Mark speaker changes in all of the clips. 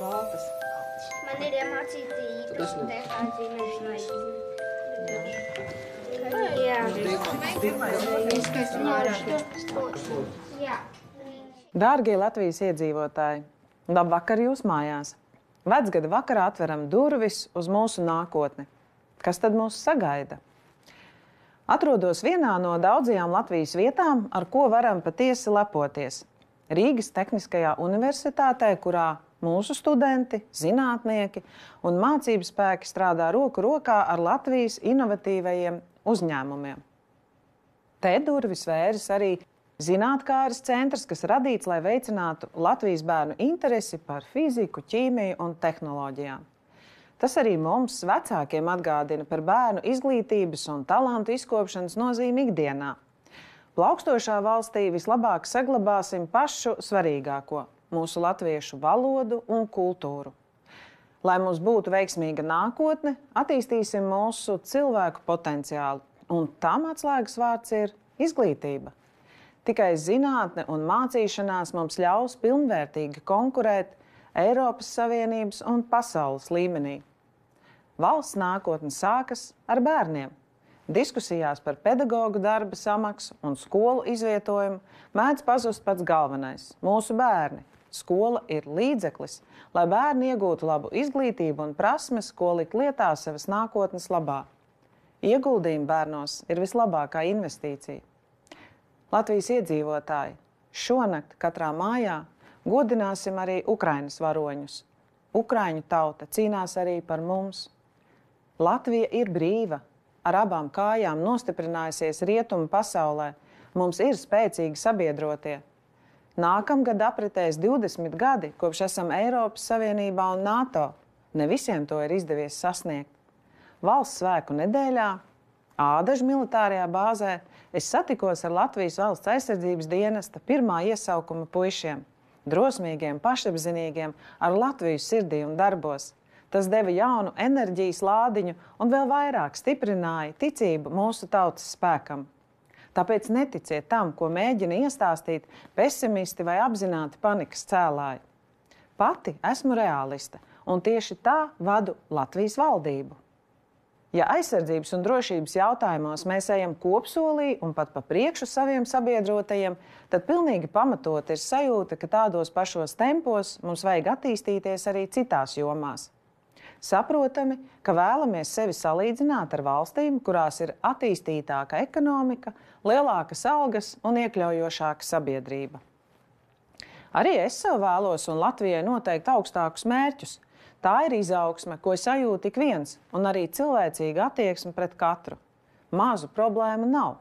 Speaker 1: Baltas.
Speaker 2: Man ir iemācīti īpaši kā zīmēšanai. Jā.
Speaker 1: Dārgie Latvijas iedzīvotāji, labvakar jūs mājās! Vecgada vakarā atveram durvis uz mūsu nākotni. Kas tad mūs sagaida? Atrodos vienā no daudzajām Latvijas vietām, ar ko varam patiesi lepoties. Rīgas Tehniskajā universitātē, kurā mūsu studenti, zinātnieki un mācību spēki strādā roku rokā ar Latvijas inovatīvajiem uzņēmumiem. Te durvis vēras arī zinātkāres centrs, kas radīts, lai veicinātu Latvijas bērnu interesi par fiziku, ķīmiju un tehnoloģijām. Tas arī mums, vecākiem, atgādina par bērnu izglītības un talantu izkopšanas nozīmi ikdienā. Plaukstošā valstī vislabāk saglabāsim pašu svarīgāko – mūsu latviešu valodu un kultūru. Lai mums būtu veiksmīga nākotne, attīstīsim mūsu cilvēku potenciālu, un tam atslēgas vārds ir izglītība. Tikai zinātne un mācīšanās mums ļaus pilnvērtīgi konkurēt Eiropas Savienības un pasaules līmenī. Valsts nākotne sākas ar bērniem. Diskusijās par pedagogu darba samaksu un skolu izvietojumu mēdz pazust pats galvenais – mūsu bērni. Skola ir līdzeklis, lai bērni iegūtu labu izglītību un prasmes, ko likt lietā savas nākotnes labā. Ieguldījumi bērnos ir vislabākā investīcija. Latvijas iedzīvotāji, šonakt katrā mājā godināsim arī Ukrainas varoņus. Ukraiņu tauta cīnās arī par mums. Latvija ir brīva, ar abām kājām nostiprinājusies rietumu pasaulē. Mums ir spēcīgi sabiedrotie. Nākamgad apritēs 20 gadi, kopš esam Eiropas Savienībā un NATO. Ne visiem to ir izdevies sasniegt. Valsts svētku nedēļā, Ādažu militārajā bāzē, es satikos ar Latvijas valsts aizsardzības dienesta pirmā iesaukuma puišiem. Drosmīgiem, pašapzinīgiem, ar Latviju sirdī un darbos. Tas deva jaunu enerģijas lādiņu un vēl vairāk stiprināja ticību mūsu tautas spēkam. Tāpēc neticiet tam, ko mēģina iestāstīt pesimisti vai apzināti panikas cēlāji. Pati esmu realiste, un tieši tā vadu Latvijas valdību. Ja aizsardzības un drošības jautājumos mēs ejam kopsolī un pat pa priekšu saviem sabiedrotajiem, tad pilnīgi pamatot ir sajūta, ka tādos pašos tempos mums vajag attīstīties arī citās jomās. Saprotami, ka vēlamies sevi salīdzināt ar valstīm, kurās ir attīstītāka ekonomika, lielākas algas un iekļaujošāka sabiedrība. Arī es sev vēlos un Latvijai noteikti augstākus mērķus. Tā ir izaugsme, ko sajūt ik viens, un arī cilvēcīga attieksme pret katru. Mazu problēmu nav.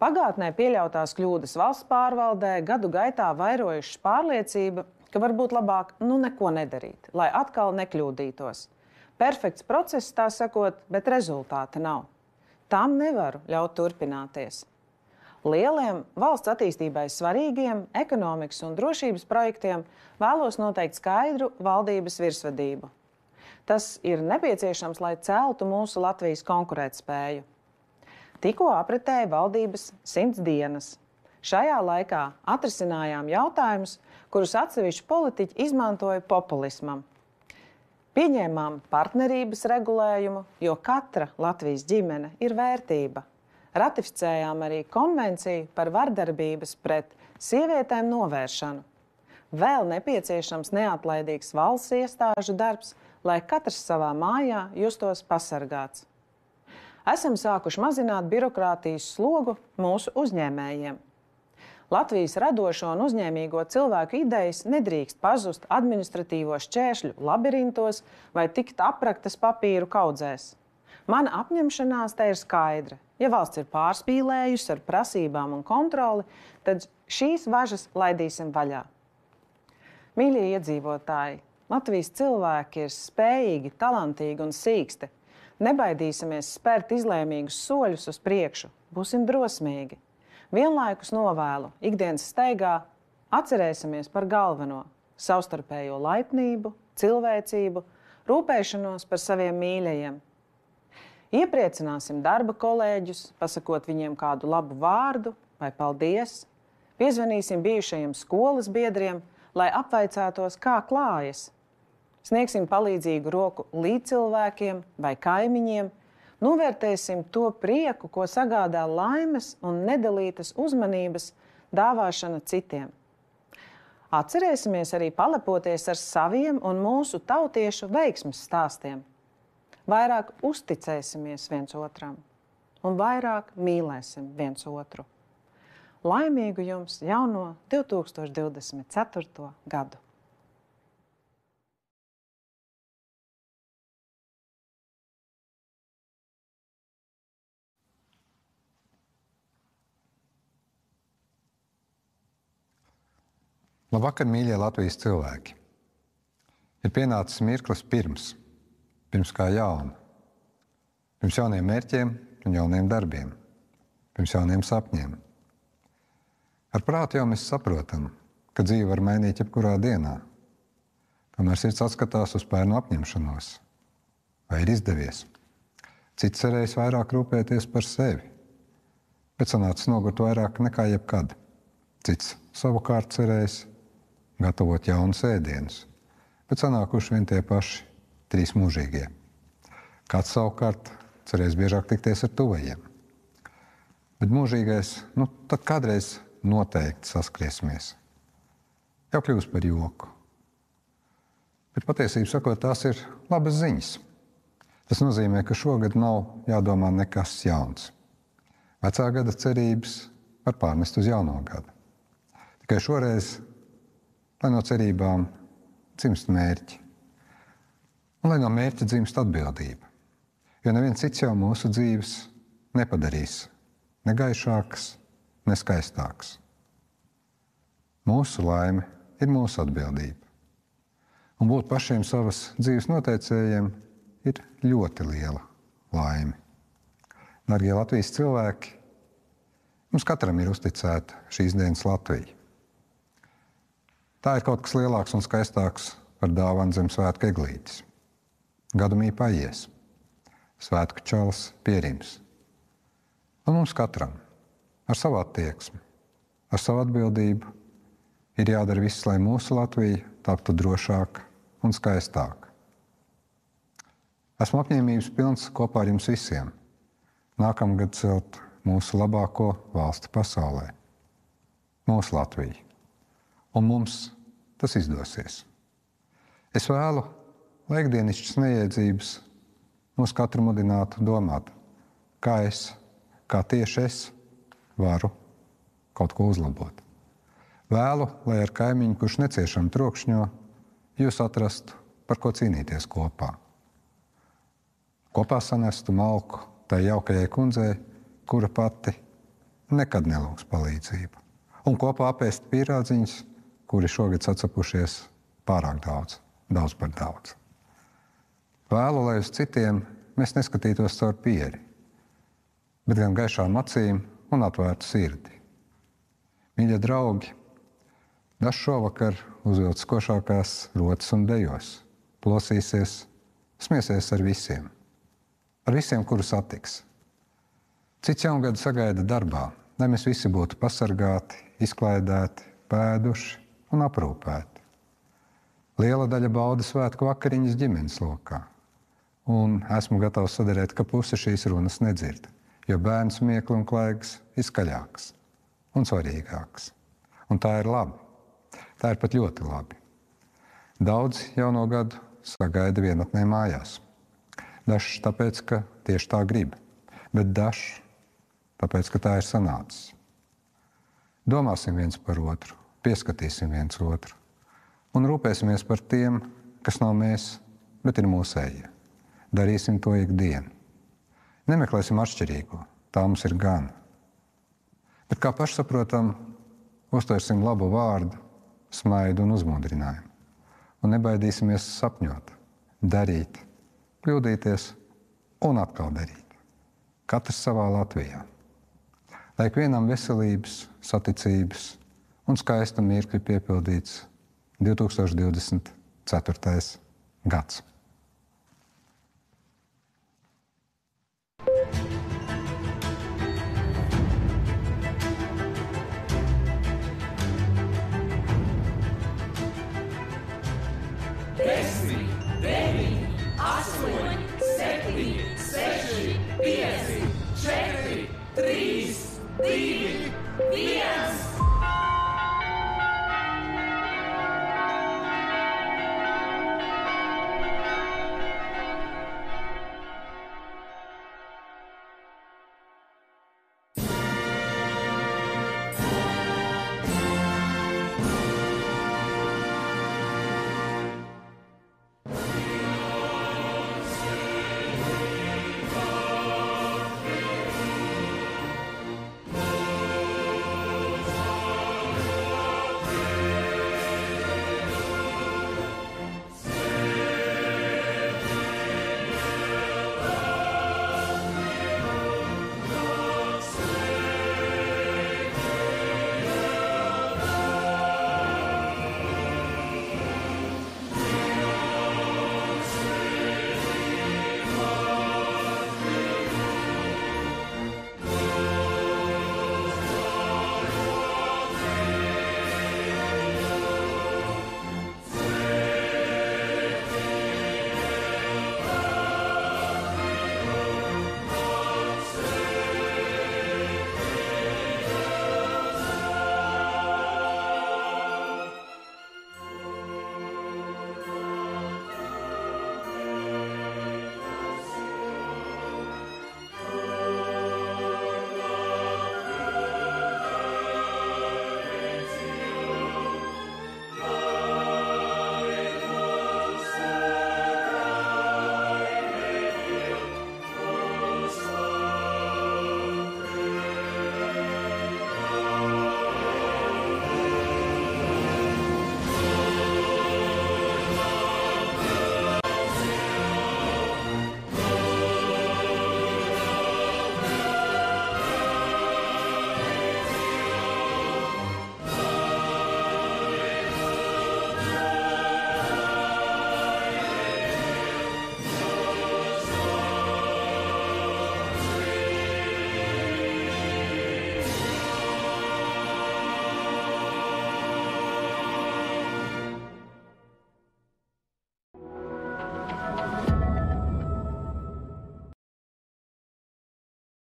Speaker 1: Pagātnē pieļautās kļūdas valsts pārvaldē gadu gaitā vairojušas pārliecība, ka varbūt labāk neko nedarīt, lai atkal nekļūdītos. Perfekts process, tā sakot, bet rezultāta nav. Tam nevaru ļaut turpināties. Lieliem valsts attīstībai svarīgiem ekonomikas un drošības projektiem vēlos noteikt skaidru valdības virsvadību. Tas ir nepieciešams, lai celtu mūsu Latvijas konkurētspēju. Tikko apritēja valdības 100 dienas. Šajā laikā atrisinājām jautājumus, kurus atsevišķi politiķi izmantoja populismam. Pieņēmām partnerības regulējumu, jo katra Latvijas ģimene ir vērtība. Ratificējām arī konvenciju par vardarbības pret sievietēm novēršanu. Vēl nepieciešams neatlaidīgs valsts iestāžu darbs, lai katrs savā mājā justos pasargāts. Esam sākuši mazināt birokrātijas slogu mūsu uzņēmējiem. Latvijas radošo un uzņēmīgo cilvēku idejas nedrīkst pazust administratīvo šķēršļu labirintos vai tikt apraktas papīru kaudzēs. Mana apņemšanās te ir skaidra. Ja valsts ir pārspīlējusi ar prasībām un kontroli, tad šīs važas laidīsim vaļā. Mīļie iedzīvotāji, Latvijas cilvēki ir spējīgi, talantīgi un sīksti. Nebaidīsimies spērt izlēmīgus soļus uz priekšu, būsim drosmīgi. Vienlaikus novēlu ikdienas steigā atcerēsimies par galveno – savstarpējo laipnību, cilvēcību, rūpēšanos par saviem mīļajiem. Iepriecināsim darba kolēģus, pasakot viņiem kādu labu vārdu vai paldies. Piezvanīsim bijušajiem skolas biedriem, lai apvaicātos, kā klājas. Sniegsim palīdzīgu roku līdzcilvēkiem vai kaimiņiem, novērtēsim to prieku, ko sagādā laimes un nedalītas uzmanības dāvāšana citiem. Atcerēsimies arī palepoties ar saviem un mūsu tautiešu veiksmes stāstiem. Vairāk uzticēsimies viens otram un vairāk mīlēsim viens otru. Laimīgu jums jauno 2024. gadu!
Speaker 3: Labvakar, mīļie Latvijas cilvēki! Ir pienācis mirklis pirms kā jauna, pirms jauniem mērķiem un jauniem darbiem, pirms jauniem sapņiem. Ar prātu jau mēs saprotam, ka dzīve var mainīt jebkurā dienā. Tomēr sirds atskatās uz pērnu apņemšanos. Vai ir izdevies? Cits cerējis vairāk rūpēties par sevi, bet sanācis nogurt vairāk nekā jebkad. Cits savukārt cerējis gatavot jaunus ēdienus, bet sanākuši vien tie paši 3 mūžīgie. Kāds savukārt cerēs biežāk tikties ar tuvajiem. Bet mūžīgais, tad kādreiz noteikti saskriesimies. Jau kļūst par joku. Bet patiesībā sakot, tās ir labas ziņas. Tas nozīmē, ka šogad nav jādomā nekas jauns. Vecā gada cerības var pārnest uz jauno gadu. Tikai šoreiz, lai no cerībām dzimst mērķi. Un lai no mērķa dzimst atbildība. Jo neviens cits jau mūsu dzīves nepadarīs ne gaišākas, ne skaistākas. Mūsu laime ir mūsu atbildība. Un būt pašiem savas dzīves noteicējiem ir ļoti liela laime. Darbie Latvijas cilvēki, mums katram ir uzticēta šīs dienas Latvija. Tā ir kaut kas lielāks un skaistāks par dāvanu zem svētku eglītes. Gadumī paies, svētku čalis pierims. Un mums katram ar savu attieksmi, ar savu atbildību ir jādara viss, lai mūsu Latvija taptu drošāka un skaistāka. Esmu apņēmības pilns kopā ar jums visiem nākamgad celt mūsu labāko valsti pasaulē, mūsu Latviju. Un mums tas izdosies. Es vēlu, lai ikdienišķas neiedzības mūs katru mudinātu domāt, kā tieši es varu kaut ko uzlabot. Vēlu, lai ar kaimiņu, kurš neciešam trokšņo, jūs atrastu, par ko cīnīties kopā. Kopā sanestu malku tai jaukajai kundzei, kura pati nekad nelūgs palīdzību. Un kopā apēst pīrādziņus, kuri šogad sacepušies pārāk daudz par daudz. Vēlu, lai uz citiem mēs neskatītos caur pieri, bet gan gaišām acīm un atvērtu sirdi. Mīļie draugi, dažs šovakar uzvilc košākās rotas un dejos, plosīsies, smiesies ar visiem, kurus satiks. Cits jaungadu sagaida darbā, lai mēs visi būtu pasargāti, izklaidēti, pēduši un aprūpēti. Liela daļa bauda svētku vakariņas ģimenes lokā. Un esmu gatavs sadarēt, ka puse šīs runas nedzird, jo bērnu smiekli un klaigas ir skaļāks un svarīgāks. Un tā ir labi. Tā ir pat ļoti labi. Daudz jauno gadu sagaida vienatnē mājās. Dažs tāpēc, ka tieši tā grib, bet dažs tāpēc, ka tā ir sanācis. Domāsim viens par otru, pieskatīsim viens otru un rūpēsimies par tiem, kas nav mēs, bet ir mūsējie. Darīsim to ikdienu. Nemeklēsim atšķirīgo, tā mums ir gan. Bet kā pašsaprotam, uztversim labu vārdu, smaidu un uzmundrinājumu. Un nebaidīsimies sapņot, darīt, kļūdīties un atkal darīt. Katrs savā Latvijā. Lai ikvienam veselības, saticības un skaista mirkļa piepildīts 2024. gads.